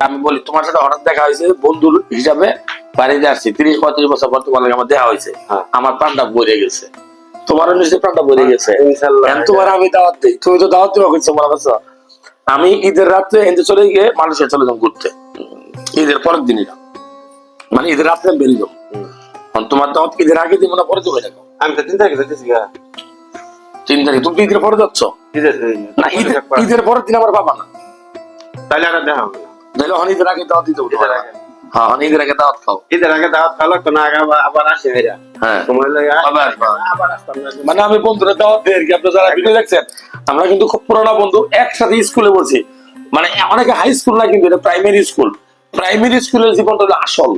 আমি বলি তোমার সাথে হঠাৎ দেখা হয়েছে বন্ধুর হিসাবে বাড়িতে আসছি 30-35 বছর পর তোমার আমার দেখা হয়েছে, আমার প্রাণটা ভরে গেছে, তোমারও নিশ্চয়ই প্রাণটা ভরে গেছে। তোমার আমি দাওয়াত দিই, তুমি তো দাওয়াত দেওয়া করছো মনে করছো। আমি ঈদের রাত্রে এনতে চলে গিয়ে মালয়েশিয়া চলে যাবো ঘুরতে, ঈদের পরের দিনই না, মানে ঈদের রাত্রে বেরিয়ে যাবো। তোমার দাওয়াত ঈদের আগে দিন মনে পরে দেবো দেখো। আমি তো 3 তারিখে যাচ্ছি। 3 তারিখ তুমি ঈদের পরে যাচ্ছ না? ঈদের পরের দিন আমার বাবা না, তাহলে আর দেখা হবে না। তাহলে ঈদের আগে দাওয়াত দিতে হবে। হ্যাঁ ঈদের আগে দাওয়াত খাও। ঈদের আগে দাওয়াত খাওয়া লাগতো না, আগে আবার আসে এরা। হ্যাঁ সময় লাগে আবার আসতাম না। মানে আমি বন্ধুরা দাওয়াত দিই আর কি। আপনারা যারা ভিডিও দেখছেন আমরা কিন্তু খুব পুরোনো বন্ধু, একসাথে স্কুলে পড়ছি। মানে অনেকে হাই স্কুল না, কিন্তু এটা প্রাইমারি স্কুল। প্রাইমারি স্কুলের জীবনটা হলো আসল।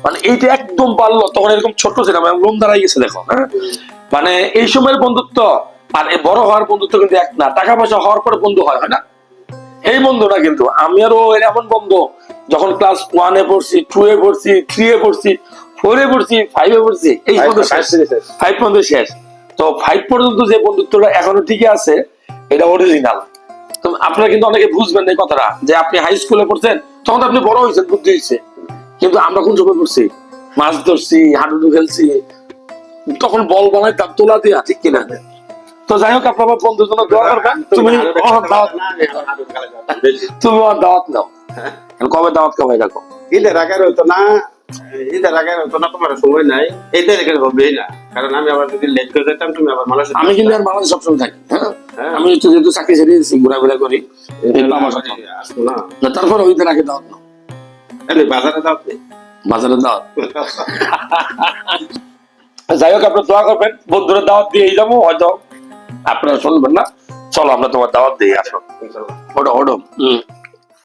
মানে এইটা একদম পারলো তখন এরকম ছোট ছিলাম, রুম দাঁড়াই গেছে দেখো। হ্যাঁ মানে এই সময়ের বন্ধুত্ব আর এই বড় হওয়ার বন্ধুত্ব কিন্তু এক না। টাকা পয়সা হওয়ার পরে বন্ধু হয় না এই বন্ধুটা, কিন্তু আমি আরো এমন বন্ধু যখন ক্লাস 1 এ পড়ছি, 2 এ পড়ছি, 3 এ পড়ছি, 4 এ পড়ছি, 5 এ পড়ছি, এই বন্ধু 5 পর্যন্ত শেষ। তো 5 পর্যন্ত যে বন্ধুত্বটা এখনো ঠিকই আছে, এটা অরিজিনাল। তো আপনারা কিন্তু অনেকে বুঝবেন না এই কথাটা, যে আপনি হাই স্কুলে পড়ছেন তখন আপনি বড় হয়েছেন, বুদ্ধি হয়েছে, কিন্তু আমরা কোন সময় পড়ছি, মাছ ধরছি, হাডুডু খেলছি, তখন বল বানাইতাম তোলা দিয়া, ঠিক কিনা? তো যাই হোক, আপনার বন্ধুর জন্য দোয়া করবেন। তুমি আমার দাওয়াত নাও, কবে দাওয়াত খাবে দেখো। ঈদের আগে হতো না, ঈদের আগে হতো না, তোমার সময় নাই। ঈদের আগে হবেই না, কারণ আমি আবার যদি লেট করে যেতাম তুমি আবার মানুষ। আমি কিন্তু আর বাংলাদেশ সবসময় থাকি। হ্যাঁ আমি যেহেতু চাকরি ছেড়ে দিয়েছি, ঘোরাফেরা করি, আসতো না। তারপর ঈদের আগে দাওয়াত নাও। বাজারে দাওয়াত নেই, বাজারে দাওয়াত। যাই হোক, আপনার দোয়া করবেন, বন্ধুরা দাওয়াত দিয়ে যাবো, হয়তো আপনারা শুনবেন না। চলো আমরা তোমার দাওয়াত দিয়ে আসো। ওটা